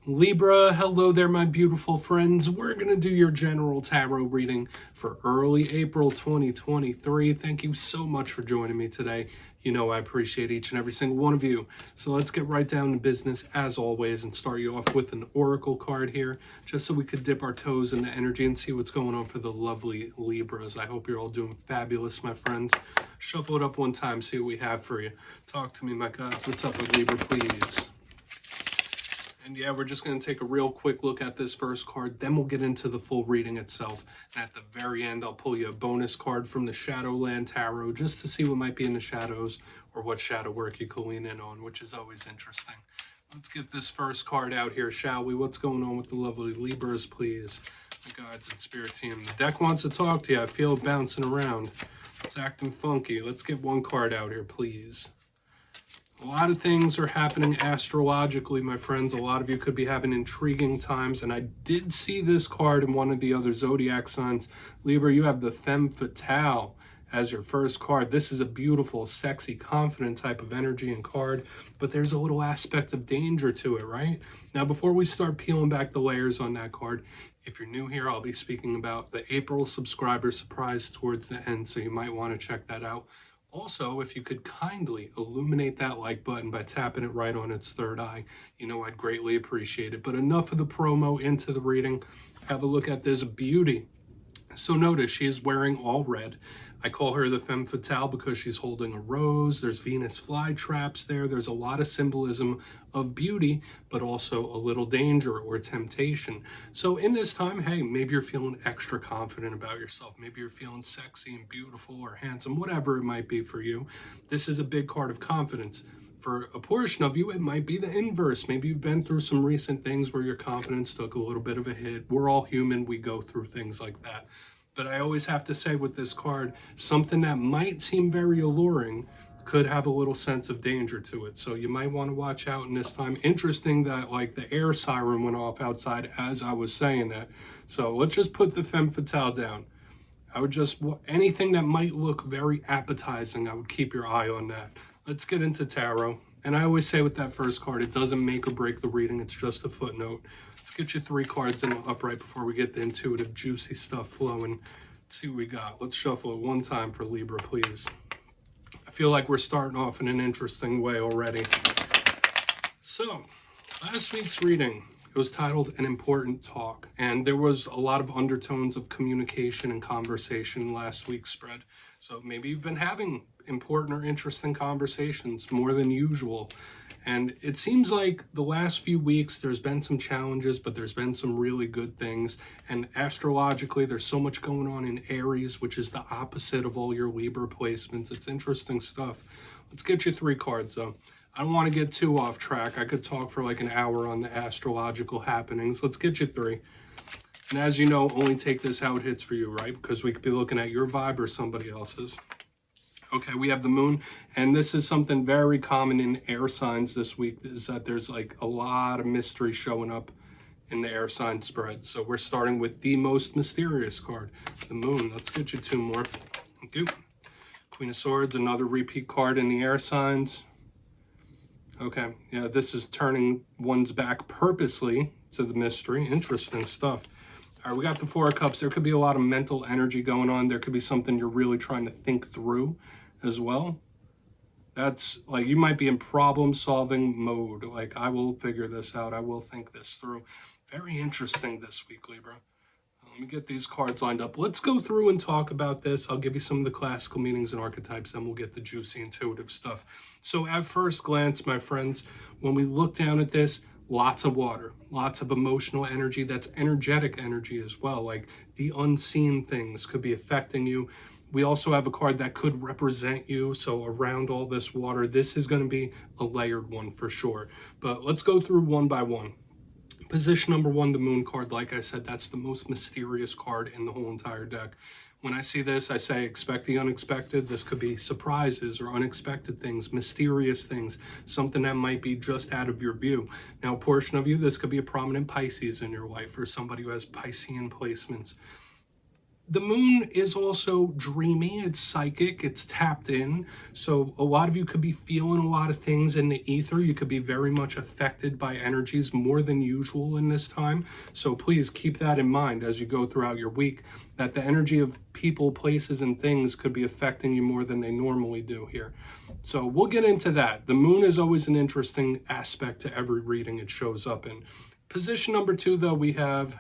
Libra, hello there, my beautiful friends. We're going to do your general tarot reading for early April 2023. Thank you so much for joining me today. You know I appreciate each and every single one of you. So let's get right down to business as always and start you off with an oracle card here, just so we could dip our toes in the energy and see what's going on for the lovely Libras. I hope you're all doing fabulous, my friends. Shuffle it up one time, see what we have for you. Talk to me, my gods. What's up with Libra, please? And yeah, we're just going to take a real quick look at this first card, then we'll get into the full reading itself. And at the very end, I'll pull you a bonus card from the Shadowland Tarot just to see what might be in the shadows or what shadow work you can lean in on, which is always interesting. Let's get this first card out here, shall we? What's going on with the lovely Libras, please? My guides and spirit team. The deck wants to talk to you. I feel it bouncing around. It's acting funky. Let's get one card out here, please. A lot of things are happening astrologically, my friends. A lot of you could be having intriguing times, and I did see this card in one of the other zodiac signs. Libra, you have the femme fatale as your first card. This is a beautiful, sexy, confident type of energy and card, but there's a little aspect of danger to it, right? Now, before we start peeling back the layers on that card, if you're new here, I'll be speaking about the April subscriber surprise towards the end, so you might want to check that out. Also, if you could kindly illuminate that like button by tapping it right on its third eye, you know I'd greatly appreciate it. But enough of the promo, into the reading. Have a look at this beauty. So notice she is wearing all red. I call her the femme fatale because she's holding a rose. There's Venus flytraps there. There's a lot of symbolism of beauty, but also a little danger or temptation. So in this time, hey, maybe you're feeling extra confident about yourself. Maybe you're feeling sexy and beautiful or handsome, whatever it might be for you. This is a big card of confidence. For a portion of you, it might be the inverse. Maybe you've been through some recent things where your confidence took a little bit of a hit. We're all human. We go through things like that. But I always have to say with this card, something that might seem very alluring could have a little sense of danger to it. So you might want to watch out in this time. Interesting that like the air siren went off outside as I was saying that. So let's just put the femme fatale down. I would just, anything that might look very appetizing, I would keep your eye on that. Let's get into tarot. And I always say with that first card, it doesn't make or break the reading. It's just a footnote. Let's get you 3 cards in the upright before we get the intuitive, juicy stuff flowing. Let's see what we got. Let's shuffle it one time for Libra, please. I feel like we're starting off in an interesting way already. So, last week's reading, it was titled An Important Talk. And there was a lot of undertones of communication and conversation last week's spread. So maybe you've been having important or interesting conversations more than usual. And it seems like the last few weeks there's been some challenges, but there's been some really good things. And astrologically, there's so much going on in Aries, which is the opposite of all your Libra placements. It's interesting stuff. Let's get you 3 cards though. I don't want to get too off track. I could talk for like an hour on the astrological happenings. Let's get you 3. And as you know, only take this how it hits for you, right? Because we could be looking at your vibe or somebody else's. Okay, we have the moon, and this is something very common in air signs this week, is that there's like a lot of mystery showing up in the air sign spread. So we're starting with the most mysterious card, the moon. Let's get you 2 more. Thank you. Queen of Swords, another repeat card in the air signs. Okay, yeah, this is turning one's back purposely to the mystery. Interesting stuff. All right, we got the 4 of Cups. There could be a lot of mental energy going on. There could be something you're really trying to think through as well. That's like, you might be in problem solving mode. Like, I will figure this out. I will think this through. Very interesting this week, Libra. Let me get these cards lined up. Let's go through and talk about this. I'll give you some of the classical meanings and archetypes, then we'll get the juicy intuitive stuff. So at first glance, my friends, when we look down at this, lots of water, lots of emotional energy. That's energetic energy as well. Like the unseen things could be affecting you. We also have a card that could represent you. So around all this water, this is going to be a layered one for sure. But let's go through one by one. Position number 1, the moon card. Like I said, that's the most mysterious card in the whole entire deck. When I see this, I say expect the unexpected. This could be surprises or unexpected things, mysterious things, something that might be just out of your view. Now, a portion of you, this could be a prominent Pisces in your life or somebody who has Piscean placements. The moon is also dreamy, it's psychic, it's tapped in. So a lot of you could be feeling a lot of things in the ether. You could be very much affected by energies more than usual in this time. So please keep that in mind as you go throughout your week, that the energy of people, places, and things could be affecting you more than they normally do here. So we'll get into that. The moon is always an interesting aspect to every reading it shows up in. Position number 2, though, we have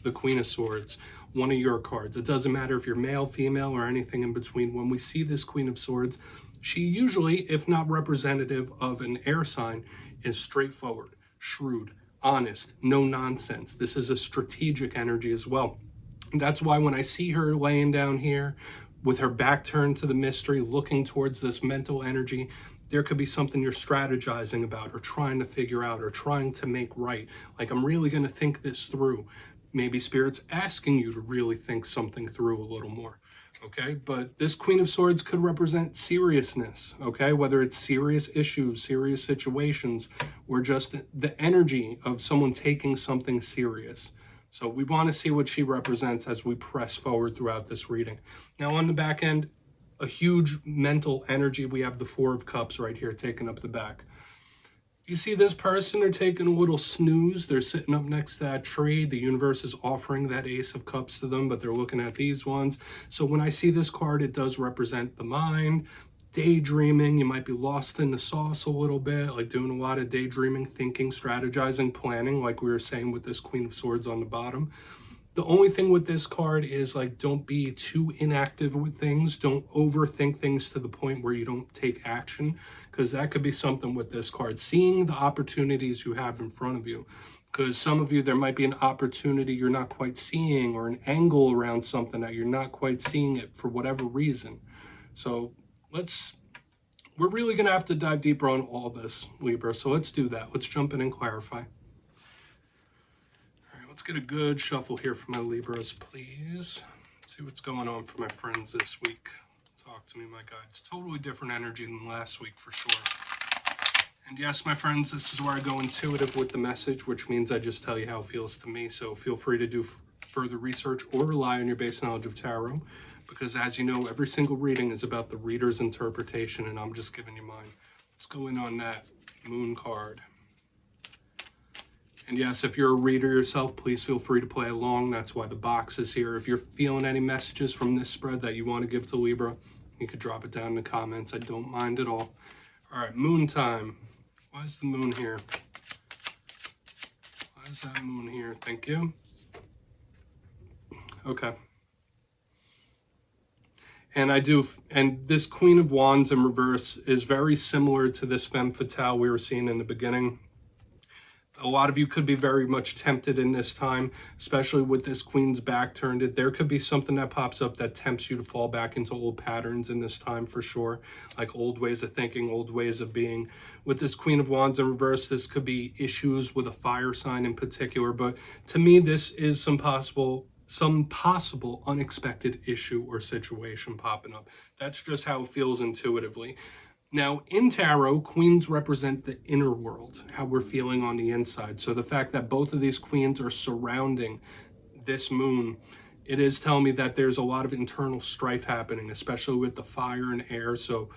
the Queen of Swords, one of your cards. It doesn't matter if you're male, female, or anything in between. When we see this Queen of Swords, she usually, if not representative of an air sign, is straightforward, shrewd, honest, no nonsense. This is a strategic energy as well. That's why when I see her laying down here with her back turned to the mystery, looking towards this mental energy, there could be something you're strategizing about or trying to figure out or trying to make right. Like, I'm really going to think this through. Maybe Spirit's asking you to really think something through a little more, okay? But this Queen of Swords could represent seriousness, okay? Whether it's serious issues, serious situations, or just the energy of someone taking something serious. So we want to see what she represents as we press forward throughout this reading. Now on the back end, a huge mental energy. We have the Four of Cups right here taking up the back. You see this person, they're taking a little snooze. They're sitting up next to that tree. The universe is offering that Ace of Cups to them, but they're looking at these ones. So when I see this card, it does represent the mind, daydreaming. You might be lost in the sauce a little bit, like doing a lot of daydreaming, thinking, strategizing, planning, like we were saying with this Queen of Swords on the bottom. The only thing with this card is, like, don't be too inactive with things. Don't overthink things to the point where you don't take action, because that could be something with this card. Seeing the opportunities you have in front of you, because some of you, there might be an opportunity you're not quite seeing, or an angle around something that you're not quite seeing it for whatever reason. So we're really going to have to dive deeper on all this, Libra. So let's do that. Let's jump in and clarify. Let's get a good shuffle here for my Libras, please. See what's going on for my friends this week. Talk to me, my guides. Totally different energy than last week for sure. And yes, my friends, this is where I go intuitive with the message, which means I just tell you how it feels to me. So feel free to do further research or rely on your base knowledge of tarot, because as you know, every single reading is about the reader's interpretation, and I'm just giving you mine. Let's go in on that Moon card. And yes, if you're a reader yourself, please feel free to play along. That's why the box is here. If you're feeling any messages from this spread that you want to give to Libra, you could drop it down in the comments. I don't mind at all. All right, moon time. Why is the moon here? Why is that moon here? Thank you. Okay. And this Queen of Wands in reverse is very similar to this femme fatale we were seeing in the beginning. A lot of you could be very much tempted in this time, especially with this Queen's back turned. There could be something that pops up that tempts you to fall back into old patterns in this time for sure, like old ways of thinking, old ways of being. With this Queen of Wands in reverse, this could be issues with a fire sign in particular, but to me, this is some possible unexpected issue or situation popping up. That's just how it feels intuitively. Now, in tarot, queens represent the inner world, how we're feeling on the inside. So the fact that both of these queens are surrounding this moon, it is telling me that there's a lot of internal strife happening, especially with the fire and air. So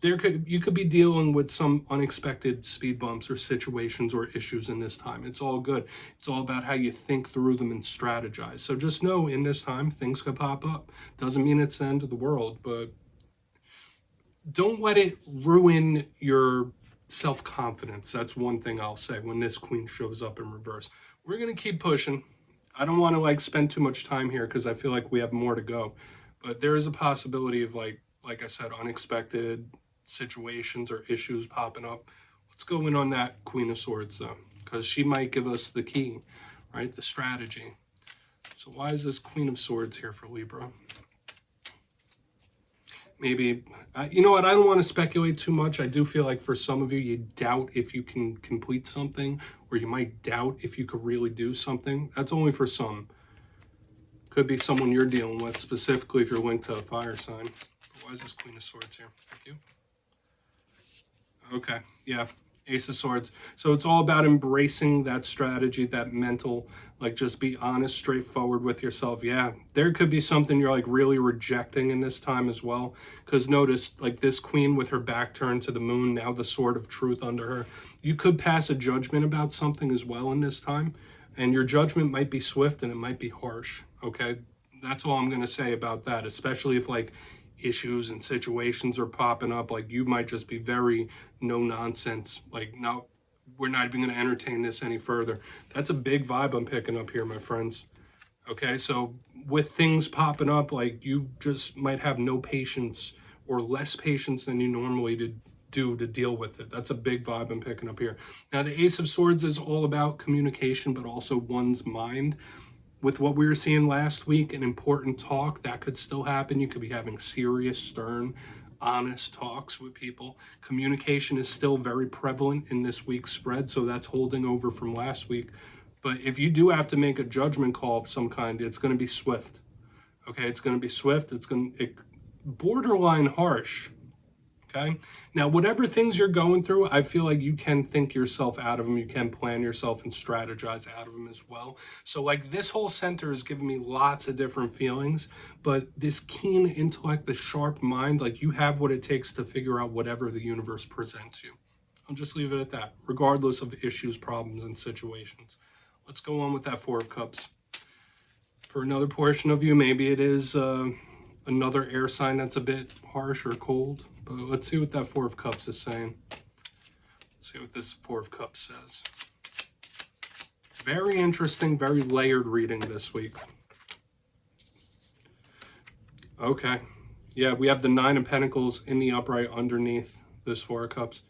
you could be dealing with some unexpected speed bumps or situations or issues in this time. It's all good. It's all about how you think through them and strategize. So just know in this time, things could pop up. Doesn't mean it's the end of the world, but don't let it ruin your self-confidence. That's one thing I'll say when this queen shows up in reverse. We're going to keep pushing. I don't want to spend too much time here because I feel like we have more to go. But there is a possibility of, like I said, unexpected situations or issues popping up. Let's go in on that Queen of Swords, though, because she might give us the key, right? The strategy. So why is this Queen of Swords here for Libra? Maybe, you know what, I don't want to speculate too much. I do feel like for some of you, you doubt if you can complete something, or you might doubt if you could really do something. That's only for some. Could be someone you're dealing with, specifically if you're linked to a fire sign. Why is this Queen of Swords here? Thank you. Okay, yeah. Ace of Swords. So it's all about embracing that strategy, that mental, like just be honest, straightforward with yourself. Yeah, there could be something you're like really rejecting in this time as well. Because notice like this queen with her back turned to the moon, now the sword of truth under her. You could pass a judgment about something as well in this time. And your judgment might be swift and it might be harsh. Okay, that's all I'm going to say about that, especially if like issues and situations are popping up. Like you might just be very no nonsense, like no, we're not even going to entertain this any further. That's a big vibe I'm picking up here, my friends. Okay, so with things popping up, like you just might have no patience or less patience than you normally do to deal with it. That's a big vibe I'm picking up here. Now the Ace of Swords is all about communication, but also one's mind. With what we were seeing last week, an important talk, that could still happen. You could be having serious, stern, honest talks with people. Communication is still very prevalent in this week's spread, so that's holding over from last week. But if you do have to make a judgment call of some kind, it's going to be swift. Okay, it's going to be swift. It's going to borderline harsh. Okay, now whatever things you're going through, I feel like you can think yourself out of them. You can plan yourself and strategize out of them as well. So like this whole center is giving me lots of different feelings, but this keen intellect, the sharp mind, like you have what it takes to figure out whatever the universe presents you. I'll just leave it at that, regardless of issues, problems, and situations. Let's go on with that Four of Cups. For another portion of you, maybe it is another air sign that's a bit harsh or cold. But let's see what that Four of Cups is saying. Let's see what this Four of Cups says. Very interesting, very layered reading this week. Okay. Yeah, we have the Nine of Pentacles in the upright underneath this Four of Cups.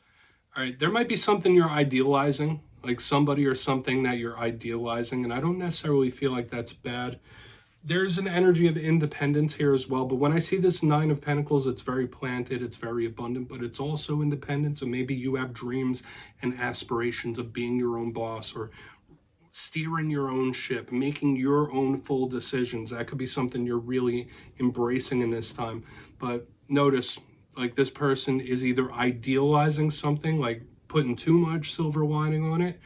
All right, there might be something you're idealizing, like somebody or something that you're idealizing, and I don't necessarily feel like that's bad. There's an energy of independence here as well, but when I see this Nine of Pentacles, it's very planted, it's very abundant, but it's also independent. So maybe you have dreams and aspirations of being your own boss or steering your own ship, making your own full decisions. That could be something you're really embracing in this time. But notice, like this person is either idealizing something, like putting too much silver lining on it,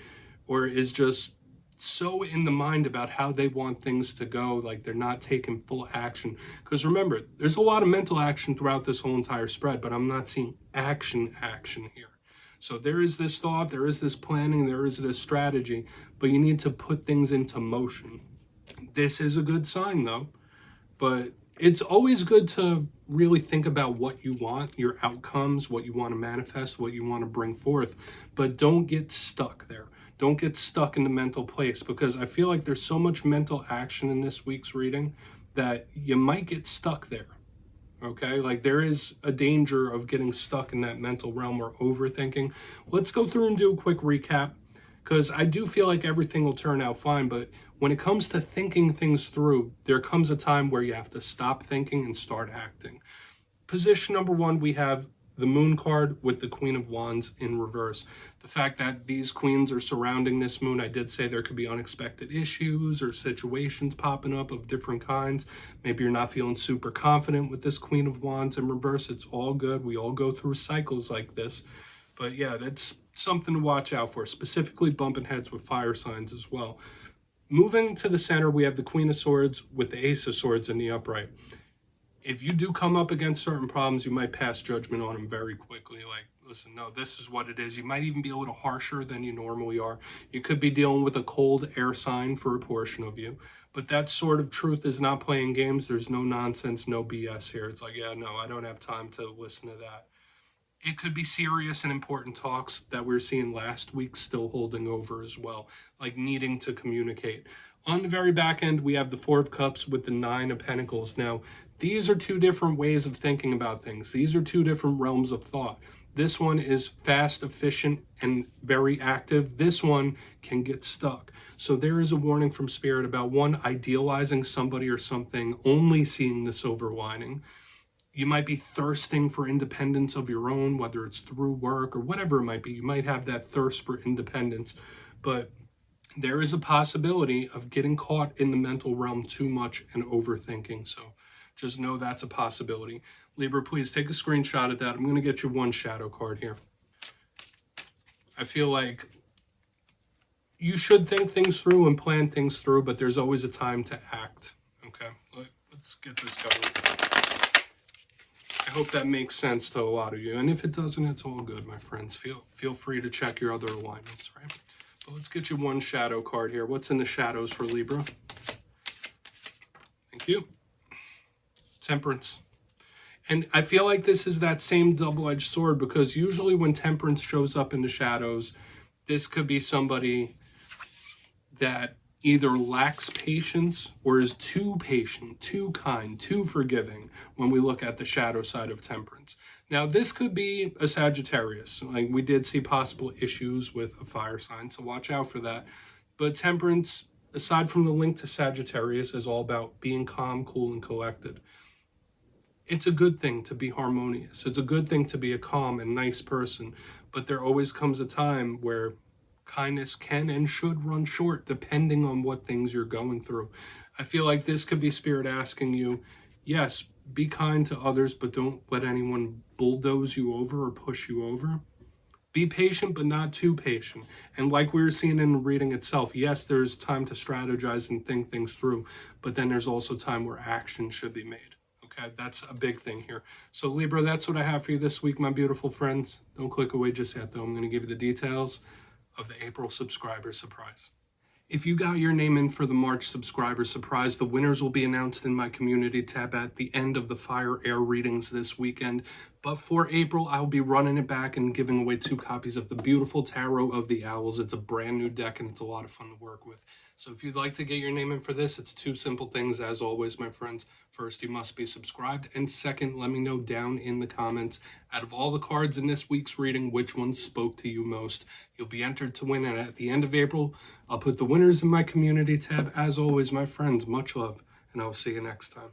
or is just so in the mind about how they want things to go, like they're not taking full action. Because remember, there's a lot of mental action throughout this whole entire spread, but I'm not seeing action here. So there is this thought, there is this planning, there is this strategy, but you need to put things into motion. This is a good sign though, but it's always good to really think about what you want, your outcomes, what you want to manifest, what you want to bring forth, but don't get stuck there. Don't get stuck in the mental place, because I feel like there's so much mental action in this week's reading that you might get stuck there. Okay, like there is a danger of getting stuck in that mental realm or overthinking. Let's go through and do a quick recap, because I do feel like everything will turn out fine, but when it comes to thinking things through, there comes a time where you have to stop thinking and start acting. Position number one, we have the Moon card with the Queen of Wands in reverse. The fact that these queens are surrounding this moon, I did say there could be unexpected issues or situations popping up of different kinds. Maybe you're not feeling super confident with this Queen of Wands in reverse. It's all good. We all go through cycles like this. But yeah, that's something to watch out for, specifically bumping heads with fire signs as well. Moving to the center, we have the Queen of Swords with the Ace of Swords in the upright. If you do come up against certain problems, you might pass judgment on them very quickly. Like, listen, no, this is what it is. You might even be a little harsher than you normally are. You could be dealing with a cold air sign for a portion of you. But that sort of truth is not playing games. There's no nonsense, no BS here. It's like, yeah, no, I don't have time to listen to that. It could be serious and important talks that we were seeing last week still holding over as well, like needing to communicate. On the very back end, we have the Four of Cups with the Nine of Pentacles. Now, these are two different ways of thinking about things. These are two different realms of thought. This one is fast, efficient, and very active. This one can get stuck. So there is a warning from Spirit about one, idealizing somebody or something, only seeing the silver lining. You might be thirsting for independence of your own, whether it's through work or whatever it might be. You might have that thirst for independence, but there is a possibility of getting caught in the mental realm too much and overthinking. So just know that's a possibility. Libra, please take a screenshot of that. I'm going to get you one shadow card here. I feel like you should think things through and plan things through, but there's always a time to act. Okay, let's get this going. I hope that makes sense to a lot of you. And if it doesn't, it's all good, my friends. Feel free to check your other alignments, right? But let's get you one shadow card here. What's in the shadows for Libra? Thank you. Temperance. And I feel like this is that same double-edged sword, because usually when temperance shows up in the shadows, this could be somebody that either lacks patience or is too patient, too kind, too forgiving when we look at the shadow side of temperance. Now, this could be a Sagittarius. Like, we did see possible issues with a fire sign, so watch out for that. But temperance, aside from the link to Sagittarius, is all about being calm, cool, and collected. It's a good thing to be harmonious. It's a good thing to be a calm and nice person. But there always comes a time where kindness can and should run short, depending on what things you're going through. I feel like this could be Spirit asking you, yes, be kind to others, but don't let anyone bulldoze you over or push you over. Be patient, but not too patient. And like we were seeing in the reading itself, yes, there's time to strategize and think things through, but then there's also time where action should be made. Okay, that's a big thing here. So Libra, that's what I have for you this week, my beautiful friends. Don't click away just yet, though. I'm going to give you the details of the April subscriber surprise. If you got your name in for the March subscriber surprise, the winners will be announced in my community tab at the end of the Fire Air readings this weekend. But for April, I'll be running it back and giving away 2 copies of the beautiful Tarot of the Owls. It's a brand new deck and it's a lot of fun to work with. So if you'd like to get your name in for this, it's 2 simple things as always, my friends. First, you must be subscribed. And second, let me know down in the comments, out of all the cards in this week's reading, which ones spoke to you most. You'll be entered to win. And at the end of April, I'll put the winners in my community tab. As always, my friends, much love. And I'll see you next time.